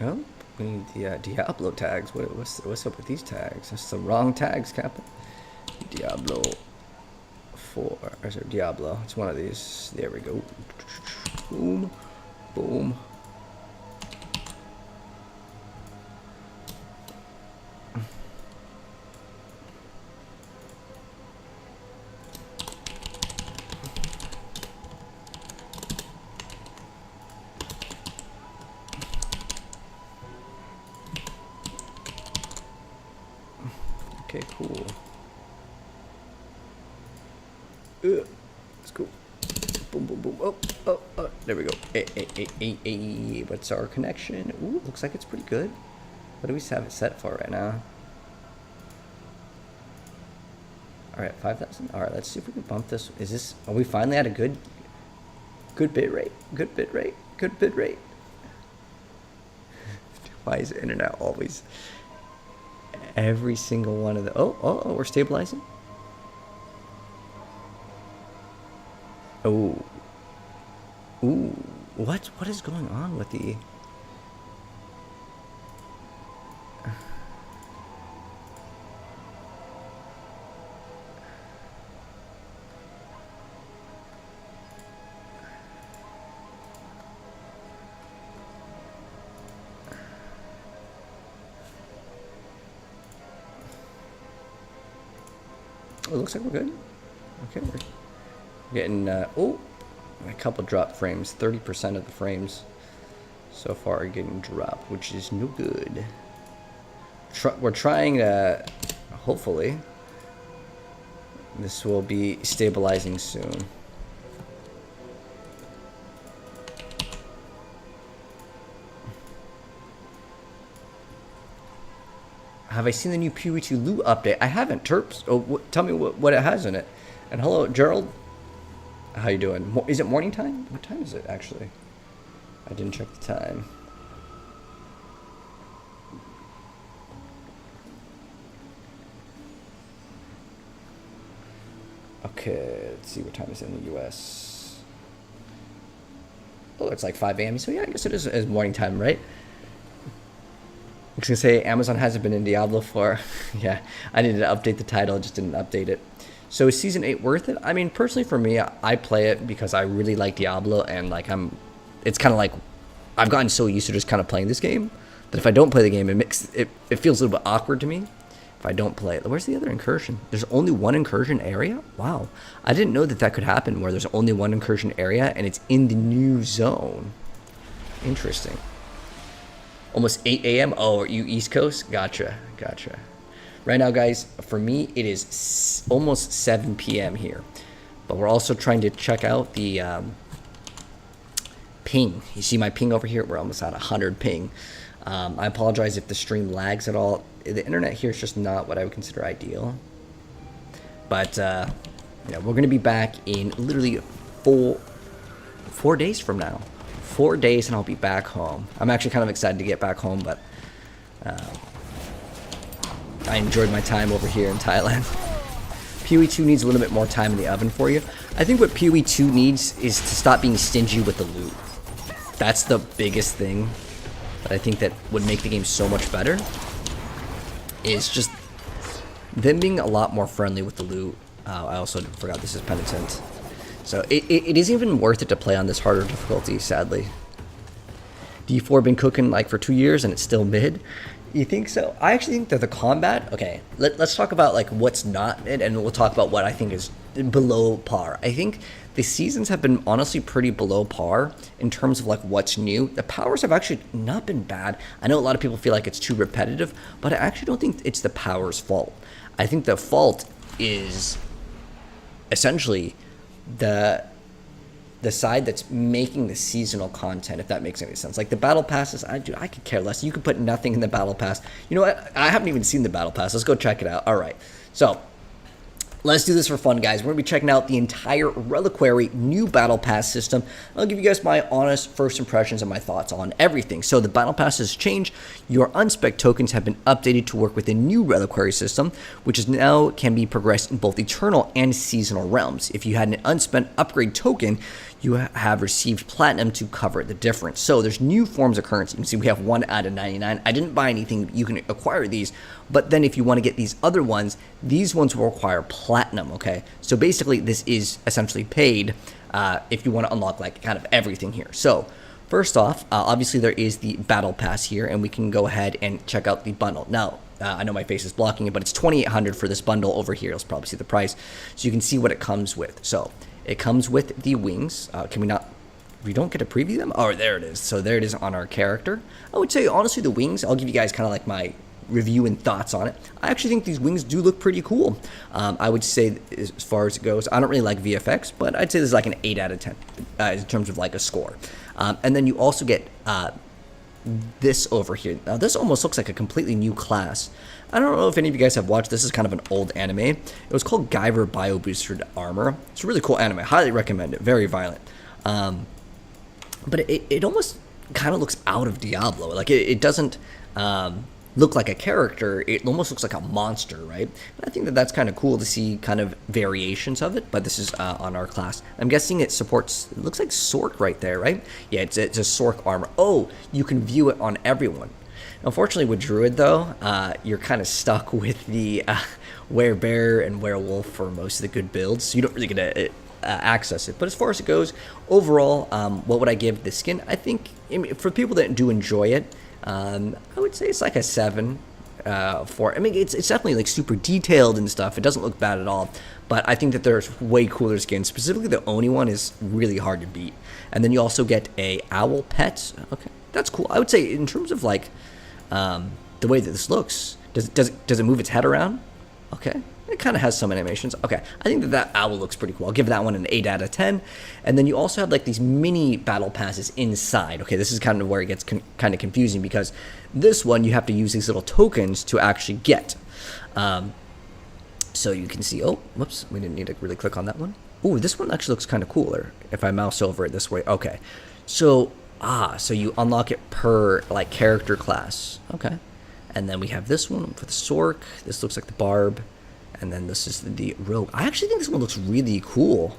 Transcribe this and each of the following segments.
Oh, we need the Diablo tags. What's up with these tags? That's the wrong tags, Captain. Diablo 4. Or is it Diablo? It's one of these. There we go. Boom. Boom. Okay, cool. It's cool. Boom, boom, boom. Oh. There we go. Hey. What's our connection? Ooh, looks like it's pretty good. What do we have it set for right now? Alright, 5,000. Alright, let's see if we can bump this. Are we finally at a good bit rate? Good bit rate. Why is the internet always... Every single one of the... Oh, we're stabilizing. Oh. Ooh. What is going on with the... It looks like we're good. Okay, we're getting a couple drop frames. 30% of the frames so far are getting dropped, which is no good. We're trying to, hopefully, this will be stabilizing soon. Have I seen the new PoE2 loot update? I haven't. Terps, tell me what it has in it. And hello, Gerald. How you doing? Is it morning time? What time is it, actually? I didn't check the time. Okay, let's see what time is it in the U.S. Oh, it's like 5 a.m. So yeah, I guess it is morning time, right? I was going to say, Amazon hasn't been in Diablo for... Yeah, I needed to update the title, just didn't update it. So is Season 8 worth it? I mean, personally for me, I play it because I really like Diablo, and like it's kind of like, I've gotten so used to just kind of playing this game, that if I don't play the game, it feels a little bit awkward to me if I don't play it. Where's the other incursion? There's only one incursion area? Wow. I didn't know that could happen, where there's only one incursion area, and it's in the new zone. Interesting. Almost 8 a.m. Oh, are you East Coast? Gotcha. Right now, guys, for me, it is almost 7 p.m. here. But we're also trying to check out the ping. You see my ping over here? We're almost at 100 ping. I apologize if the stream lags at all. The internet here is just not what I would consider ideal. But, we're going to be back in literally 4 days from now. 4 days and I'll be back home. I'm actually kind of excited to get back home, but I enjoyed my time over here in Thailand. PoE2 needs a little bit more time in the oven for you. I think what PoE2 needs is to stop being stingy with the loot. That's the biggest thing that I think that would make the game so much better, is just them being a lot more friendly with the loot. I also forgot this is Penitent. So it isn't even worth it to play on this harder difficulty, sadly. D4 been cooking like for 2 years and it's still mid. You think so? I actually think that the combat... Okay, let's talk about like what's not mid, and we'll talk about what I think is below par. I think the seasons have been honestly pretty below par in terms of like what's new. The powers have actually not been bad. I know a lot of people feel like it's too repetitive, but I actually don't think it's the powers' fault. I think the fault is essentially the side that's making the seasonal content, if that makes any sense. Like the battle passes, I could care less. You could put nothing in the battle pass. You know what? I haven't even seen the battle pass. Let's go check it out. All right. So let's do this for fun, guys. We're going to be checking out the entire Reliquary new Battle Pass system. I'll give you guys my honest first impressions and my thoughts on everything. So the Battle Pass has changed. Your unspec tokens have been updated to work with the new Reliquary system, which is now can be progressed in both Eternal and Seasonal realms. If you had an unspent upgrade token, you have received platinum to cover the difference. So there's new forms of currency. You can see we have 1 out of 99. I didn't buy anything. You can acquire these, but then if you want to get these other ones, these ones will require platinum, okay? So basically this is essentially paid if you want to unlock like kind of everything here. So first off, obviously there is the battle pass here, and we can go ahead and check out the bundle. Now, I know my face is blocking it, but it's 2,800 for this bundle over here. You'll probably see the price, so you can see what it comes with. So it comes with the wings. Can we not? We don't get to preview them. Oh, there it is. So there it is on our character. I would say honestly, the wings. I'll give you guys kind of like my review and thoughts on it. I actually think these wings do look pretty cool. I would say as far as it goes, I don't really like VFX, but I'd say this is like an 8 out of 10 in terms of like a score. And then you also get this over here. Now this almost looks like a completely new class. I don't know if any of you guys have watched. This is kind of an old anime. It was called Guyver Bio Boosted Armor. It's a really cool anime. Highly recommend it. Very violent. But it almost kind of looks out of Diablo. Like it doesn't look like a character. It almost looks like a monster, right? And I think that that's kind of cool to see kind of variations of it, but this is on our class. I'm guessing it supports, it looks like Sorc right there, right? Yeah, it's a Sorc armor. Oh, you can view it on everyone. Unfortunately with Druid though, you're kind of stuck with the Werebear and Werewolf for most of the good builds, so you don't really get to access it. But as far as it goes, overall, what would I give this skin? I think for people that do enjoy it, I would say it's like a 7 for. I mean, it's definitely like super detailed and stuff. It doesn't look bad at all. But I think that there's way cooler skins. Specifically, the Oni one is really hard to beat. And then you also get a owl pet. Okay, that's cool. I would say in terms of like the way that this looks, does it move its head around? Okay. It kind of has some animations. Okay, I think that owl looks pretty cool. I'll give that one an 8 out of 10. And then you also have like these mini battle passes inside. Okay, this is kind of where it gets kind of confusing, because this one you have to use these little tokens to actually get. So you can see, oh, whoops, we didn't need to really click on that one. Ooh, this one actually looks kind of cooler if I mouse over it this way. Okay, so you unlock it per like character class. Okay, and then we have this one for the Sorc. This looks like the Barb. And then this is the Rogue. I actually think this one looks really cool.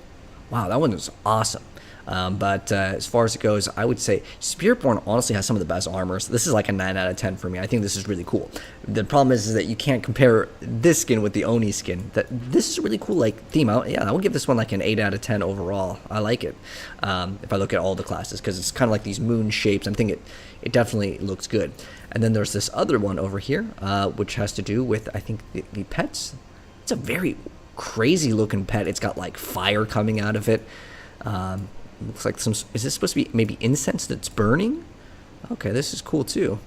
Wow, that one is awesome. But as far as it goes, I would say Spiritborn honestly has some of the best armors. This is like a 9 out of 10 for me. I think this is really cool. The problem is that you can't compare this skin with the Oni skin. This is a really cool like theme. I would give this one like an 8 out of 10 overall. I like it if I look at all the classes, because it's kind of like these moon shapes. I think it definitely looks good. And then there's this other one over here, which has to do with, I think, the pets. It's a very crazy looking pet. It's got like fire coming out of it. Looks like is this supposed to be maybe incense that's burning? Okay, this is cool too.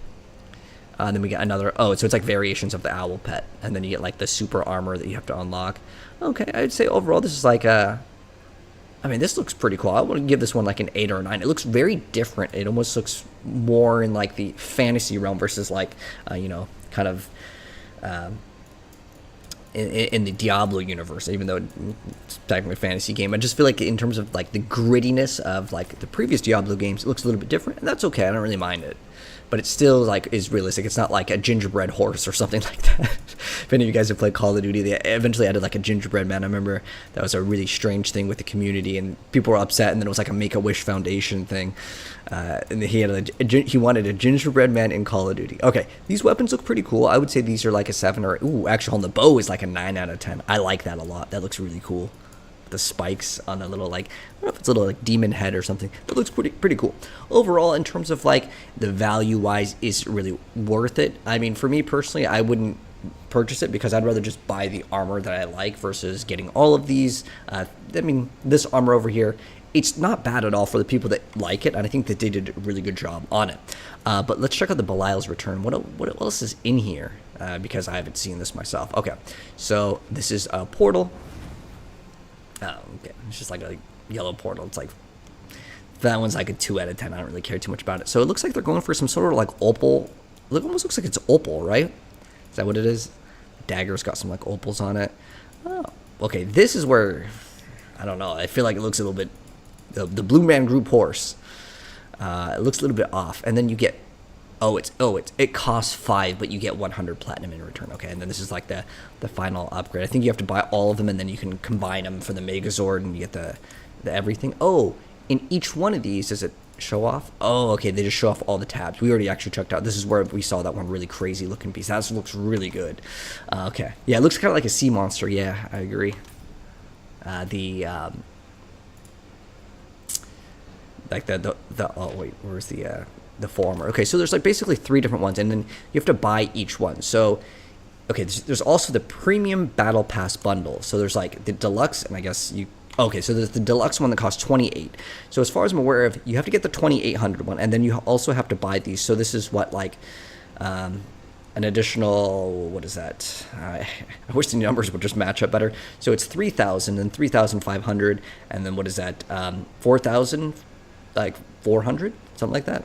Then we get another, so it's like variations of the owl pet. And then you get like the super armor that you have to unlock. Okay, I'd say overall this is like I mean, this looks pretty cool. I want to give this one like an 8 or a 9. It looks very different. It almost looks more in like the fantasy realm versus like, kind of, in the Diablo universe, even though it's technically a fantasy game. I just feel like in terms of like the grittiness of like the previous Diablo games, it looks a little bit different, and that's okay. I don't really mind it, but it still like is realistic. It's not like a gingerbread horse or something like that. If any of you guys have played Call of Duty, they eventually added like a gingerbread man. I remember that was a really strange thing with the community, and people were upset, and then it was like a Make-A-Wish Foundation thing. And he wanted a gingerbread man in Call of Duty. Okay, these weapons look pretty cool. I would say these are like a 7 or... Ooh, actually, on the bow is like a 9 out of 10. I like that a lot. That looks really cool. The spikes on a little like... I don't know if it's a little like demon head or something. That looks pretty cool. Overall, in terms of like the value-wise, is really worth it. I mean, for me personally, I wouldn't purchase it because I'd rather just buy the armor that I like versus getting all of these. I mean, this armor over here, it's not bad at all for the people that like it, and I think that they did a really good job on it. But let's check out the Belial's Return. What else is in here? Because I haven't seen this myself. Okay, so this is a portal. Oh, okay. It's just like a yellow portal. It's like, that one's like a 2 out of 10. I don't really care too much about it. So it looks like they're going for some sort of like opal. It almost looks like it's opal, right? Is that what it is? Dagger's got some like opals on it. Oh, okay. This is where, I don't know. I feel like it looks a little bit, the Blue Man Group horse. It looks a little bit off. And then you get, it costs 5, but you get 100 platinum in return. Okay, and then this is like the final upgrade. I think you have to buy all of them, and then you can combine them for the Megazord, and you get the everything. Oh, in each one of these, does it show off? Oh, okay, they just show off all the tabs. We already actually checked out. This is where we saw that one really crazy looking piece. That looks really good. Okay, yeah, it looks kind of like a sea monster. Yeah, I agree. Like the oh wait, where's the former? Okay, so there's like basically 3 different ones, and then you have to buy each one. So okay, there's also the premium battle pass bundle. So there's like the deluxe, and I guess you. Okay, so there's the deluxe one that costs 28. So as far as I'm aware of, you have to get the 2800 one, and then you also have to buy these. So this is what, like, an additional, what is that? I wish the numbers would just match up better. So it's 3,000 and 3,500, and then what is that? 4,000, like 400, something like that.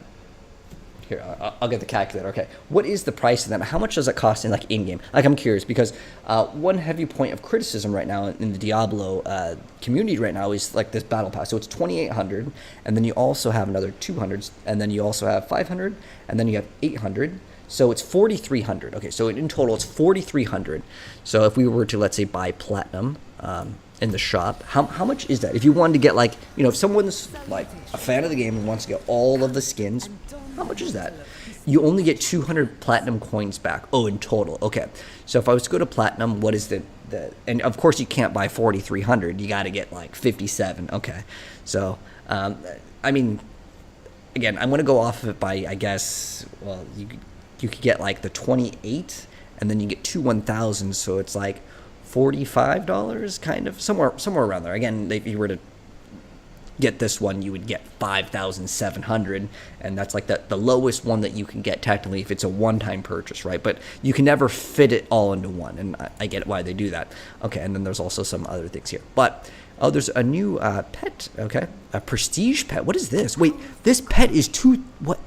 Here, I'll get the calculator. Okay, what is the price of them? How much does it cost in like in-game? Like, I'm curious because one heavy point of criticism right now in the Diablo community right now is like this battle pass. So it's 2,800, and then you also have another 200, and then you also have 500, and then you have 800. So it's 4,300. Okay, so in total it's 4,300. So if we were to, let's say, buy platinum in the shop, how much is that? If you wanted to get, like, you know, if someone's like a fan of the game and wants to get all of the skins, how much is that? You only get 200 platinum coins back. Oh, in total. Okay. So if I was to go to platinum, what is the and of course you can't buy 4,300. You got to get like 57. Okay. So, I mean, again, I'm going to go off of it by, I guess, well, you could get like the 28, and then you get 1,000. So it's like $45, kind of, somewhere around there. Again, if you were to get this one, you would get 5,700, and that's like the lowest one that you can get technically if it's a one-time purchase, right? But you can never fit it all into one, and I get why they do that. Okay, and then there's also some other things here. But oh, there's a new pet. Okay, a prestige pet. What is this? Wait, this pet is what?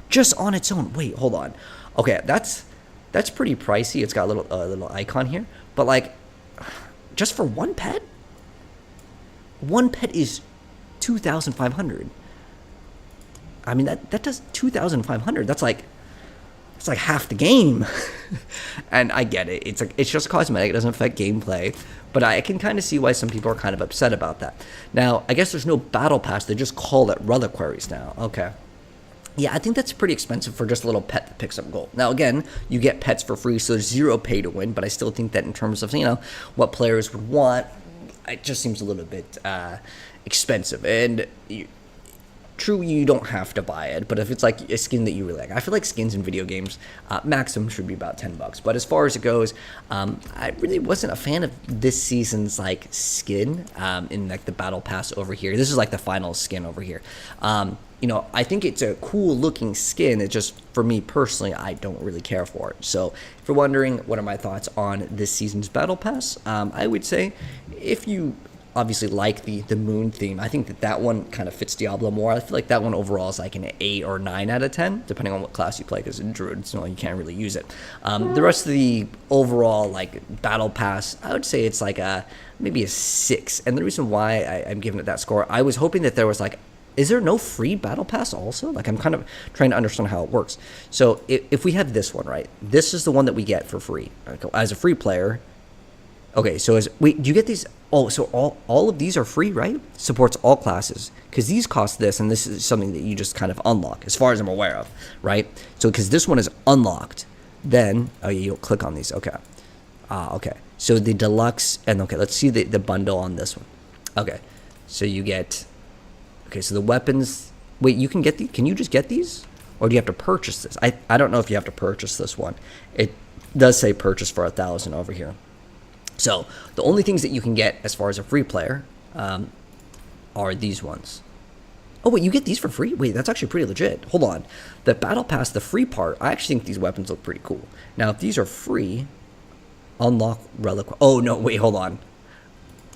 Just on its own. Wait, hold on. Okay, that's pretty pricey. It's got a little icon here, but like, just for one pet is 2,500. I mean, that does 2,500. That's like half the game. And I get it. It's just cosmetic. It doesn't affect gameplay. But I can kind of see why some people are kind of upset about that. Now, I guess there's no battle pass. They just call it reliquaries now. Okay. Yeah, I think that's pretty expensive for just a little pet that picks up gold. Now, again, you get pets for free, so there's zero pay to win. But I still think that in terms of, you know, what players would want, it just seems a little bit expensive. And true, you don't have to buy it, but if it's like a skin that you really like, I feel like skins in video games maximum should be about $10. But as far as it goes, I really wasn't a fan of this season's like skin in like the battle pass over here. This is like the final skin over here. You know, I think it's a cool looking skin. It just, for me personally, I don't really care for it. So if you're wondering what are my thoughts on this season's battle pass, I would say if you obviously like the moon theme, I think that one kind of fits Diablo more. I feel like that one overall is like an 8 or 9 out of 10, depending on what class you play, because in Druid, you know, you can't really use it. The rest of the overall like battle pass, I would say it's like maybe a 6. And the reason why I'm giving it that score, I was hoping that there was like, is there no free battle pass also? Like, I'm kind of trying to understand how it works. So if we have this one, right, this is the one that we get for free as a free player. Okay, so wait, do you get these? Oh, so all of these are free, right? Supports all classes, because these cost this, and this is something that you just kind of unlock, as far as I'm aware of, right? So because this one is unlocked, then oh yeah, you'll click on these. Okay, okay. So the deluxe, and okay, let's see the bundle on this one. Okay, so you get. Okay, so the weapons. Wait, you can get these? Can you just get these, or do you have to purchase this? I don't know if you have to purchase this one. It does say purchase for 1,000 over here. So the only things that you can get as far as a free player are these ones. Oh, wait, you get these for free? Wait, that's actually pretty legit. Hold on. The battle pass, the free part, I actually think these weapons look pretty cool. Now, if these are free, unlock relic. Oh, no, wait, hold on.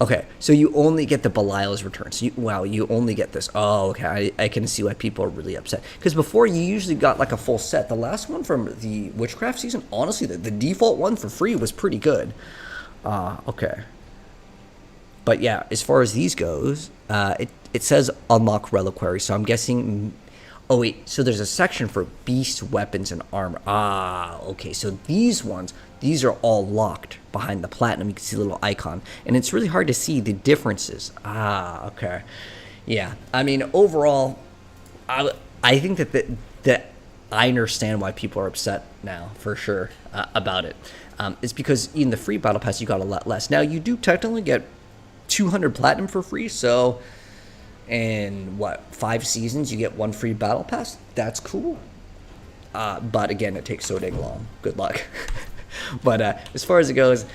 Okay, so you only get the Belial's return. So wow, you only get this. Oh, okay, I can see why people are really upset. Because before, you usually got like a full set. The last one from the Witchcraft season, honestly, the default one for free was pretty good. Okay. But yeah, as far as these goes, it says unlock reliquary, so I'm guessing. Oh wait, so there's a section for beast weapons and armor. Okay, so these are all locked behind the platinum. You can see a little icon, and it's really hard to see the differences. Okay. Yeah, I mean, overall, I think that I understand why people are upset now, for sure, about it. It's because in the free battle pass, you got a lot less. Now, you do technically get 200 platinum for free, so in, what, 5 seasons, you get 1 free battle pass? That's cool. But again, it takes so dang long. Good luck. But as far as it goes,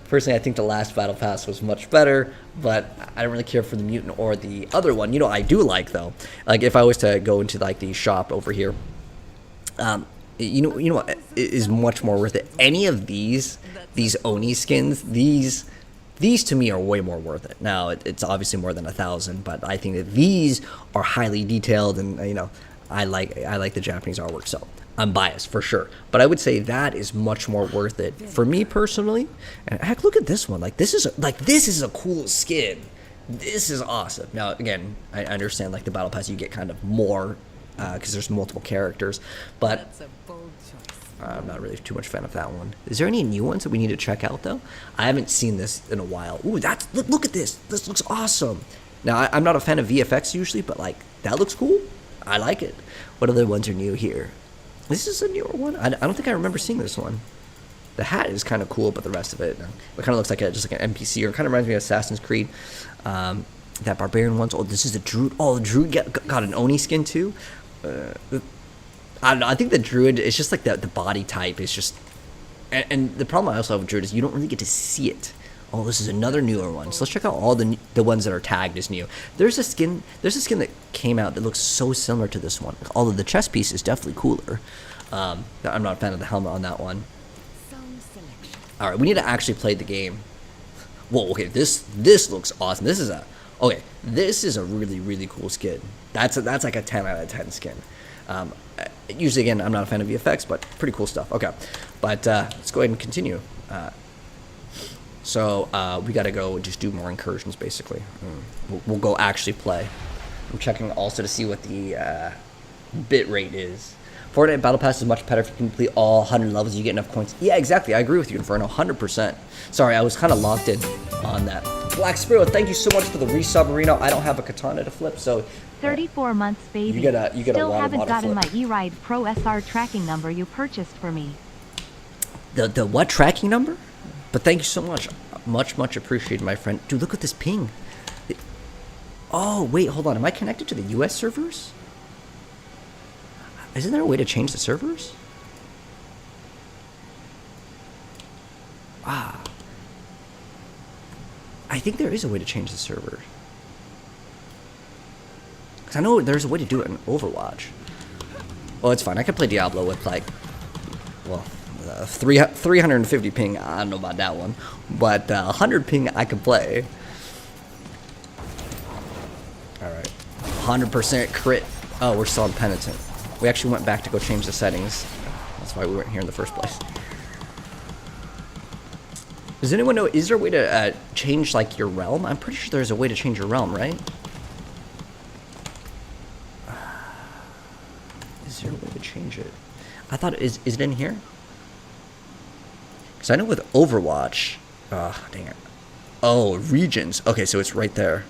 personally, I think the last battle pass was much better, but I don't really care for the mutant or the other one. You know, I do like, though. Like, if I was to go into, like, the shop over here, you know what is much more worth it? Any of these Oni skins, these to me are way more worth it. Now, it's obviously more than 1,000, but I think that these are highly detailed, and, you know, I like the Japanese artwork, so I'm biased for sure. But I would say that is much more worth it for me personally. And heck, look at this one. This is a cool skin. This is awesome. Now, again, I understand like the battle pass you get kind of more because there's multiple characters, but I'm not really too much fan of that one. Is there any new ones that we need to check out though? I haven't seen this in a while. Ooh, look at this. This looks awesome. Now, I'm not a fan of VFX usually, but like that looks cool. I like it. What other ones are new here? This is a newer one. I don't think I remember seeing this one. The hat is kind of cool, but the rest of it kind of looks like just like an NPC, or it kind of reminds me of Assassin's Creed. That barbarian ones. Oh, this is the druid. Oh, the druid got an Oni skin too. I don't know. I think the druid is just like the body type is just, and the problem I also have with druid is you don't really get to see it. Oh, this is another newer one. So let's check out all the ones that are tagged as new. There's a skin that came out that looks so similar to this one. Although the chest piece is definitely cooler. I'm not a fan of the helmet on that one. All right, we need to actually play the game. Whoa, okay, this looks awesome. This is a really, really cool skin. That's like a 10 out of 10 skin. Usually, again, I'm not a fan of VFX, but pretty cool stuff. Okay, but let's go ahead and continue. So we got to go and just do more incursions, basically. We'll go actually play. I'm checking also to see what the bit rate is. Fortnite Battle Pass is much better if you complete all 100 levels. You get enough coins. Yeah, exactly. I agree with you, Inferno. 100%. Sorry, I was kind of locked in on that. Black Spirit, thank you so much for the resub, Marino. I don't have a katana to flip, so 34 months, baby. You get a Still water haven't bottle gotten flip. my E-Ride Pro SR tracking number you purchased for me. The what tracking number? But thank you so much. Much appreciated, my friend. Dude, look at this ping. Oh, wait, hold on. Am I connected to the US servers? Isn't there a way to change the servers? I think there is a way to change the server. Because I know there's a way to do it in Overwatch. Well, it's fine. I can play Diablo with, like, well, 350 ping. I don't know about that one. But 100 ping, I can play. Alright. 100% crit. Oh, we're still on Penitent. We actually went back to go change the settings. That's why we weren't here in the first place. Does anyone know, is there a way to change, like, your realm? I'm pretty sure there's a way to change your realm, right? Is there a way to change it? I thought, is it in here? Because I know with Overwatch... dang it. Oh, regions. Okay, so it's right there.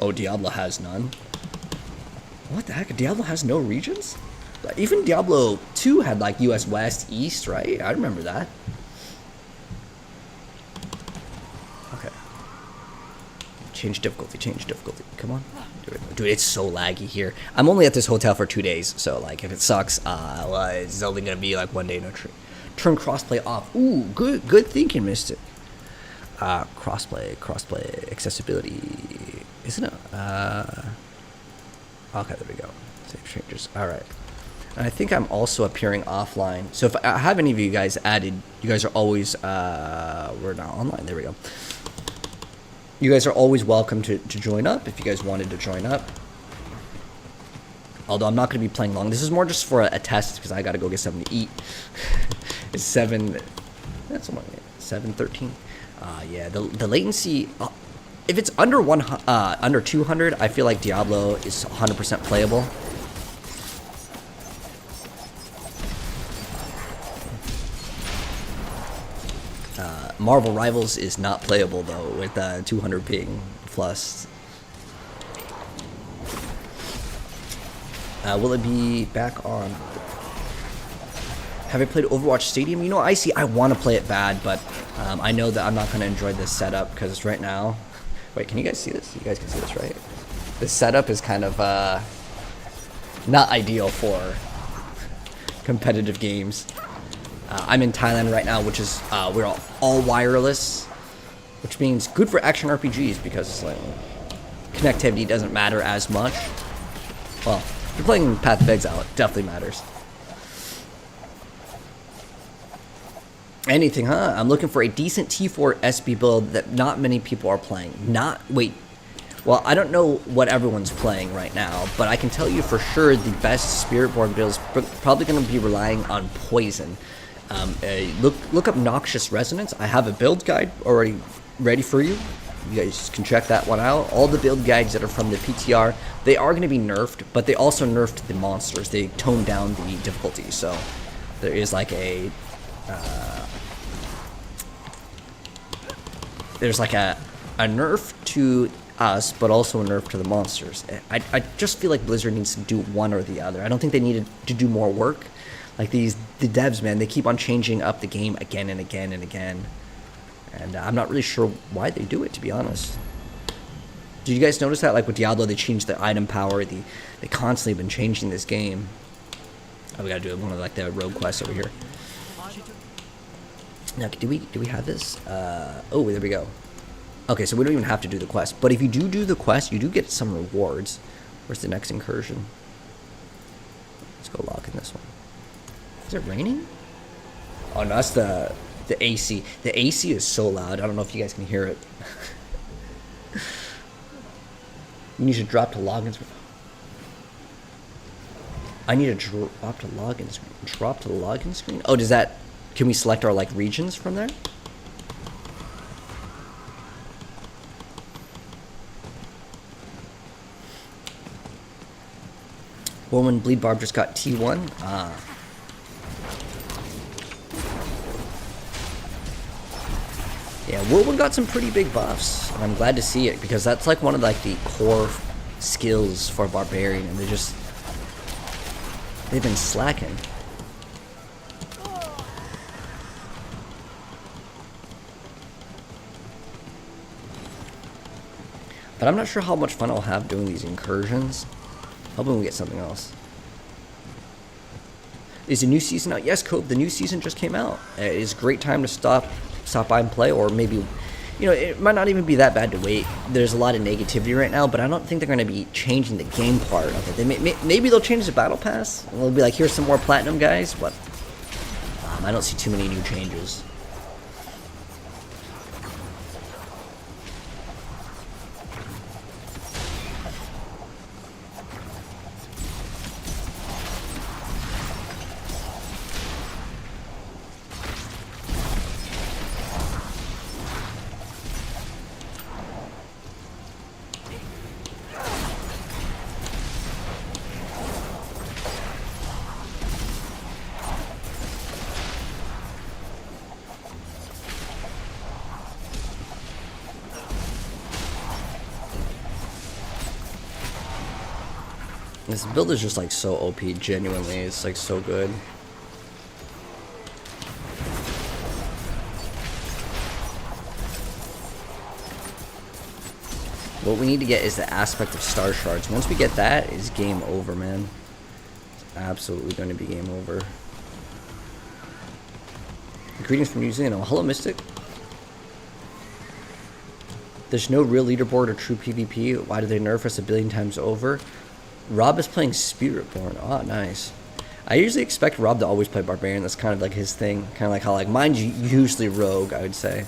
Oh, Diablo has none. What the heck? Diablo has no regions? Even Diablo 2 had, like, US West, East, right? I remember that. Okay. Change difficulty. Come on. Dude, it's so laggy here. I'm only at this hotel for 2 days, so, like, if it sucks, well, it's only gonna be, like, 1 day, no tree. Turn crossplay off. Ooh, good thinking, Mystic. Crossplay, accessibility. Isn't it? Okay, there we go. Save changes. All right. And I think I'm also appearing offline. So if I have any of you guys added, you guys are always, we're not online. There we go. You guys are always welcome to join up if you guys wanted to join up. Although I'm not going to be playing long. This is more just for a test because I got to go get something to eat. It's 7:13. Yeah, the latency, if it's under 200, I feel like Diablo is 100% playable. Marvel Rivals is not playable though with 200 ping plus. Will it be back on? Have I played Overwatch Stadium? You know, I want to play it bad, but I know that I'm not going to enjoy this setup because right now... Wait, can you guys see this? You guys can see this, right? This setup is kind of not ideal for competitive games. I'm in Thailand right now, which is we're all wireless, which means good for action RPGs because like connectivity doesn't matter as much. Well, if you're playing Path of Exile, it definitely matters. Anything, huh? I'm looking for a decent T4 SB build that not many people are playing. Well, I don't know what everyone's playing right now, but I can tell you for sure the best Spiritborn build is probably going to be relying on Poison. Look up Noxious Resonance. I have a build guide already ready for you. You guys can check that one out. All the build guides that are from the PTR, they are going to be nerfed, but they also nerfed the monsters. They toned down the difficulty, so there is like a... there's like a nerf to us, but also a nerf to the monsters. I just feel like Blizzard needs to do one or the other. I don't think they needed to do more work. Like the devs, man, they keep on changing up the game again and again and again. And I'm not really sure why they do it, to be honest. Did you guys notice that? Like with Diablo, they changed the item power. They constantly have been changing this game. Oh, we gotta do one of like the rogue quests over here. Now, do we have this? Oh, there we go. Okay, so we don't even have to do the quest. But if you do the quest, you do get some rewards. Where's the next incursion? Let's go lock in this one. Is it raining? Oh, no, that's the AC. The AC is so loud. I don't know if you guys can hear it. You need to drop to login screen. I need to drop to login screen. Drop to the login screen? Oh, does that... Can we select our, like, regions from there? Woman Bleed Barb just got T1. Ah. Yeah, Whirlwind got some pretty big buffs, and I'm glad to see it, because that's, like, one of, like, the core skills for Barbarian, and they've been slacking. But I'm not sure how much fun I'll have doing these incursions. Hoping we get something else. Is the new season out? Yes, Cope, the new season just came out. It is a great time to stop by and play, or maybe, you know, it might not even be that bad to wait. There's a lot of negativity right now, but I don't think they're going to be changing the game part of it. Maybe they'll change the battle pass. They'll be like, here's some more platinum guys, but I don't see too many new changes. This build is just like so OP, genuinely. It's like so good. What we need to get is the aspect of Star Shards. Once we get that, it's game over, man. It's absolutely going to be game over. Greetings from New Zealand. Oh, hello, Mystic. There's no real leaderboard or true PvP. Why do they nerf us a billion times over? Rob is playing Spiritborn. Oh, nice. I usually expect Rob to always play Barbarian. That's kind of like his thing. Kind of like how, like, mine's usually Rogue, I would say.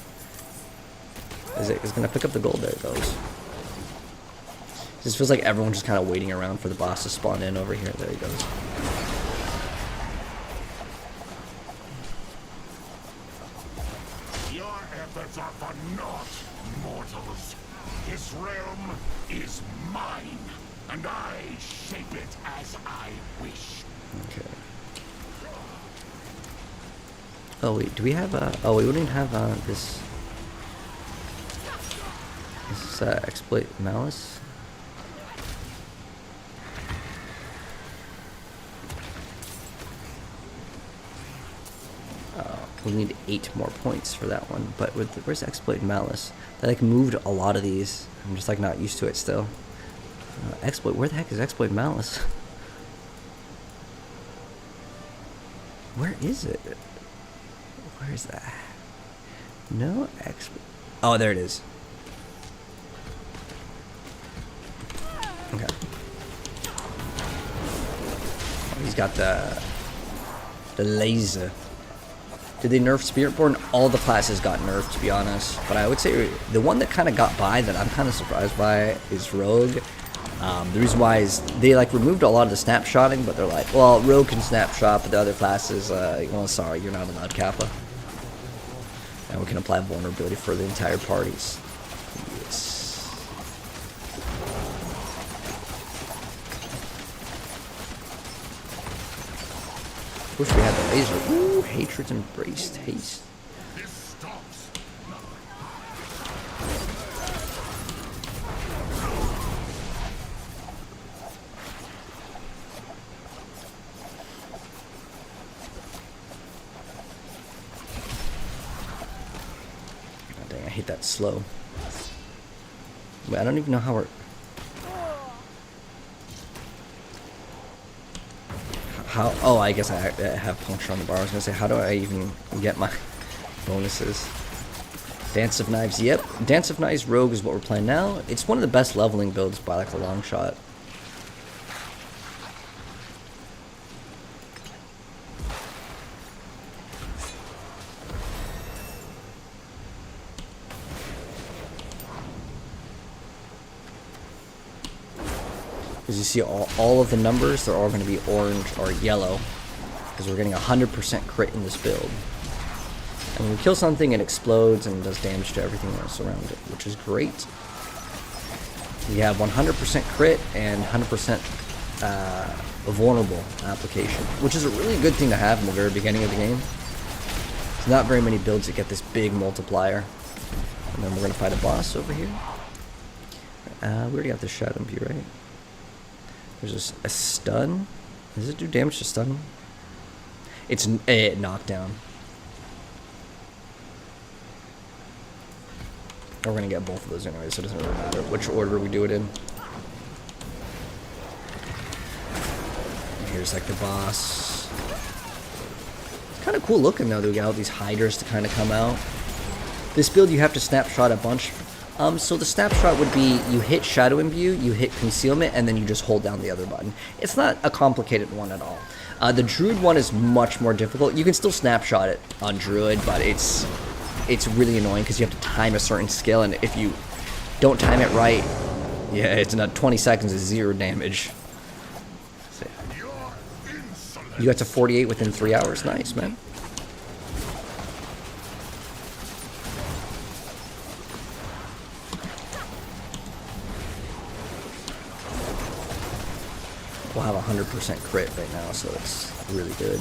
It's going to pick up the gold. There it goes. This feels like everyone's just kind of waiting around for the boss to spawn in over here. There he goes. Your efforts are for naught, mortals. This realm is mine, and I shape it as I wish. Okay. Oh wait, do we have oh, we wouldn't have this. This is exploit malice. We'll need 8 more points for that one. But where's Exploit and Malice? They like moved a lot of these. I'm just like not used to it still. Exploit, where the heck is Exploit and Malice? Where is it? Where is that? No Exploit. Oh, there it is. Okay. Oh, he's got the laser. Did they nerf Spiritborn? All the classes got nerfed, to be honest. But I would say the one that kind of got by that I'm kind of surprised by is Rogue. The reason why is they like removed a lot of the snapshotting, but they're like, well, Rogue can snapshot, but the other classes, well, sorry, you're not allowed Kappa. And we can apply vulnerability for the entire parties. Yes. Wish we had the laser. Ooh, hatred's embraced. Haste. This stops. Oh, dang, I hate that slow. Wait, I don't even know how we're... How? Oh, I guess I have puncture on the bar. I was gonna say, how do I even get my bonuses? Dance of Knives. Yep, Dance of Knives Rogue is what we're playing now. It's one of the best leveling builds by like a long shot. As you see, all of the numbers, they're all going to be orange or yellow, because we're getting 100% crit in this build. And when we kill something, it explodes and does damage to everything else around it, which is great. We have 100% crit and 100% vulnerable application, which is a really good thing to have in the very beginning of the game. There's not very many builds that get this big multiplier. And then we're going to fight a boss over here. We already got the Shadow View, right? There's a stun. Does it do damage to stun? It's a knockdown. We're gonna get both of those anyway, so it doesn't really matter which order we do it in. And here's like the boss. It's kind of cool looking though. We got all these hiders to kind of come out. This build you have to snapshot a bunch. So the snapshot would be you hit Shadow Imbue, you hit Concealment, and then you just hold down the other button. It's not a complicated one at all. The Druid one is much more difficult. You can still snapshot it on Druid, but it's really annoying because you have to time a certain skill, and if you don't time it right, yeah, it's not 20 seconds is 0 damage. So, you got to 48 within 3 hours. Nice, man. We'll have 100% crit right now, so it's really good.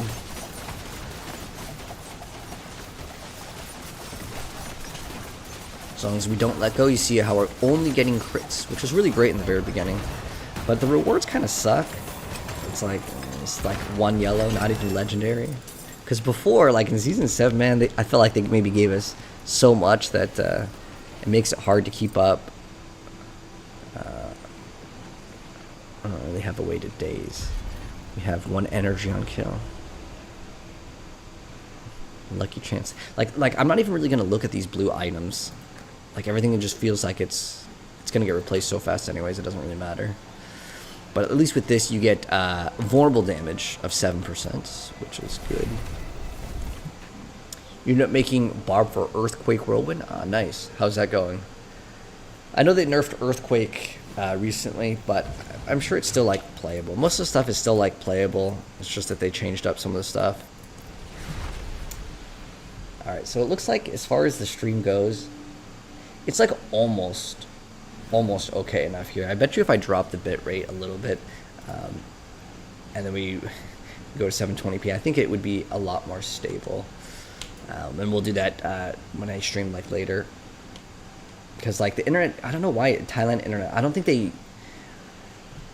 As long as we don't let go, you see how we're only getting crits, which is really great in the very beginning. But the rewards kind of suck. It's like 1 yellow, not even legendary. Because before, like in Season 7, man, I felt like they maybe gave us so much that it makes it hard to keep up. I don't really have a weighted days. We have 1 energy on kill. Lucky chance. Like I'm not even really gonna look at these blue items. Like everything just feels like it's gonna get replaced so fast anyways, it doesn't really matter. But at least with this you get vulnerable damage of 7%, which is good. You're not making Barb for Earthquake Whirlwind? Ah, nice. How's that going? I know they nerfed Earthquake recently, but I'm sure it's still like playable. Most of the stuff is still like playable. It's just that they changed up some of the stuff. Alright, so it looks like as far as the stream goes, it's like almost okay enough here. I bet you if I drop the bit rate a little bit, and then we go to 720p, I think it would be a lot more stable. And we'll do that when I stream like later. Because like the internet, I don't know why Thailand internet, I don't think they,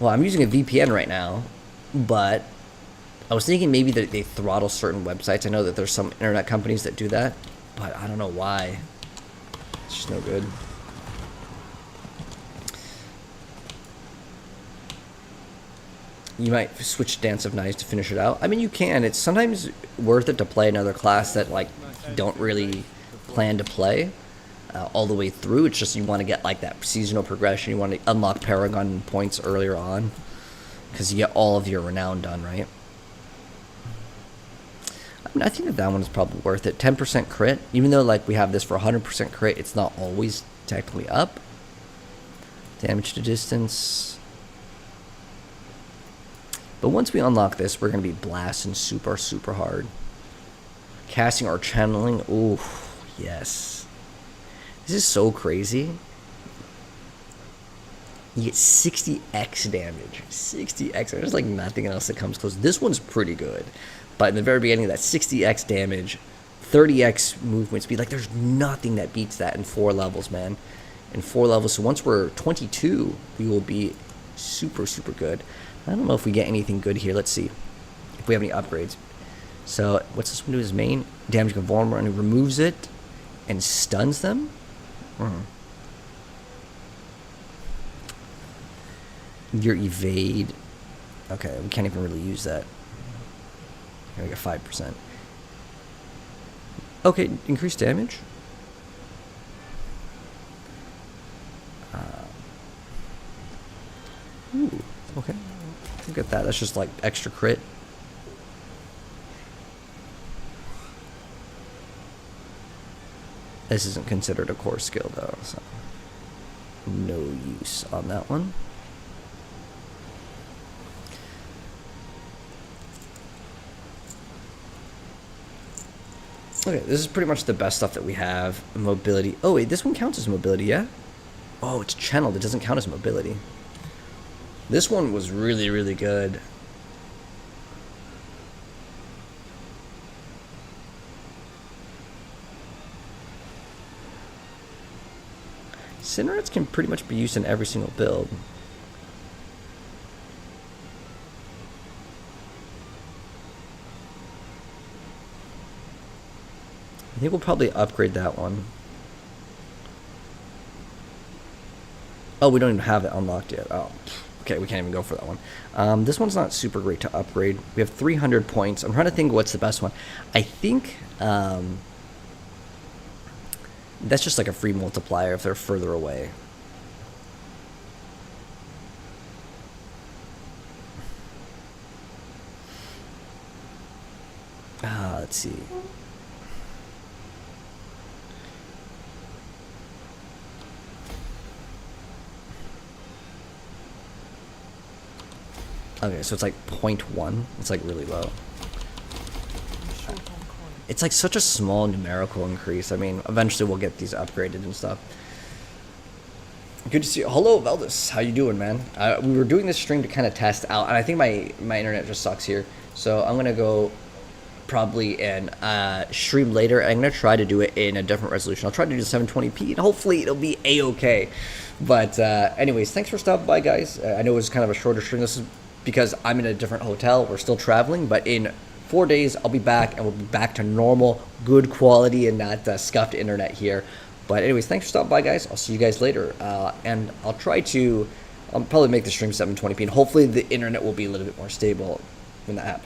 well, I'm using a VPN right now, but I was thinking maybe that they throttle certain websites. I know that there's some internet companies that do that, but I don't know why. It's just no good. You might switch Dance of Knives to finish it out. I mean, you can. It's sometimes worth it to play another class that, like, you don't really plan to play all the way through. It's just you want to get, like, that seasonal progression. You want to unlock Paragon points earlier on because you get all of your renown done, right? I mean, I think that one is probably worth it. 10% crit. Even though, like, we have this for 100% crit, it's not always technically up. Damage to distance. But once we unlock this, we're going to be blasting super, super hard. Casting or channeling. Ooh, yes. This is so crazy. You get 60x damage. 60x. There's like nothing else that comes close. This one's pretty good. But in the very beginning, that 60x damage, 30x movement speed. Like, there's nothing that beats that in 4 levels, man. In 4 levels. So once we're 22, we will be super, super good. I don't know if we get anything good here. Let's see if we have any upgrades. So what's this one do? His main damage to vulnerable and he removes it and stuns them. Your evade. Okay, we can't even really use that. Here we got 5%. Okay, increased damage. Ooh, okay. Look at that. That's just like extra crit. This isn't considered a core skill though, so no use on that one. Okay, this is pretty much the best stuff that we have. Mobility. Oh wait, this one counts as mobility, yeah? Oh, it's channeled. It doesn't count as mobility. This one was really, really good. Cinerates can pretty much be used in every single build. I think we'll probably upgrade that one. Oh, we don't even have it unlocked yet. Oh, okay, we can't even go for that one. This one's not super great to upgrade. We have 300 points. I'm trying to think what's the best one. I think that's just like a free multiplier if they're further away. Let's see. Okay, so it's like 0.1. It's like really low. It's like such a small numerical increase. I mean, eventually we'll get these upgraded and stuff. Good to see you. Hello, Veldis. How you doing, man? We were doing this stream to kind of test out, and I think my internet just sucks here. So I'm gonna go probably and stream later. I'm gonna try to do it in a different resolution. I'll try to do 720p, and hopefully it'll be a-okay. But anyways, thanks for stopping by, guys. I know it was kind of a shorter stream. This is because I'm in a different hotel. We're still traveling, but in 4 days I'll be back, and we'll be back to normal, good quality, and not scuffed internet here. But anyways, thanks for stopping by, guys. I'll see you guys later, and I'll probably make the stream 720p, and hopefully the internet will be a little bit more stable when that happens.